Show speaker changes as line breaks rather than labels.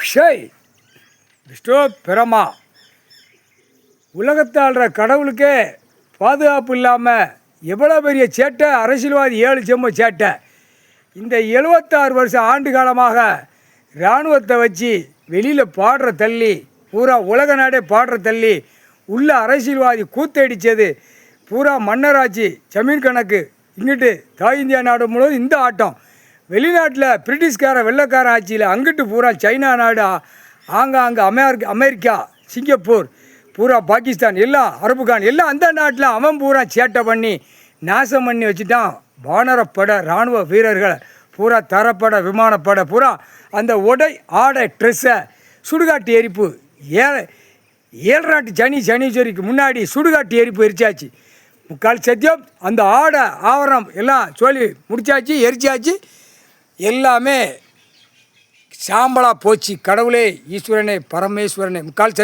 ஷேய் விஷ்ணு பிரமா உலகத்தாள்ற கடவுளுக்கே பாதுகாப்பு இல்லாமல் எவ்வளோ பெரிய சேட்டை அரசியல்வாதி 7 செம்ம சேட்டை. இந்த 76 வருஷம் ஆண்டு காலமாக இராணுவத்தை வச்சு வெளியில் பாடுற தள்ளி பூரா உலக நாடே பாடுற தள்ளி உள்ள அரசியல்வாதி கூத்தடித்தது பூரா மன்னராட்சி ஜமீன் கணக்கு. இங்கிட்டு தாய் இந்தியா நாடு முழுவதும் இந்த ஆட்டம். வெளிநாட்டில் பிரிட்டிஷ்கார வெள்ளைக்கார ஆட்சியில் அங்கிட்டு பூரா சைனா நாடு, ஆங்காங்கே அமெரிக்கா, சிங்கப்பூர், பூரா பாகிஸ்தான், எல்லாம் அரபுகான் எல்லாம் அந்த நாட்டில் அவன் பூரா சேட்டை பண்ணி நாசம் பண்ணி வச்சுட்டான். வானரப்படை இராணுவ வீரர்களை பூரா தரப்படை விமானப்படை பூரா அந்த உடை ஆடை ட்ரெஸ்ஸை சுடுகாட்டு எரிப்பு 7 நாட்டு சனீஸ்வரிக்கு முன்னாடி சுடுகாட்டு எரிப்பு எரிச்சாச்சு. முக்கால் சத்தியம் அந்த ஆடை ஆவரணம் எல்லாம் சொல்லி முடிச்சாச்சு, எரிச்சாச்சு. எல்லாமே சாம்பலாக போச்சு. கடவுளே, ஈஸ்வரனே, பரமேஸ்வரனே, முக்கால் சத்தியம்.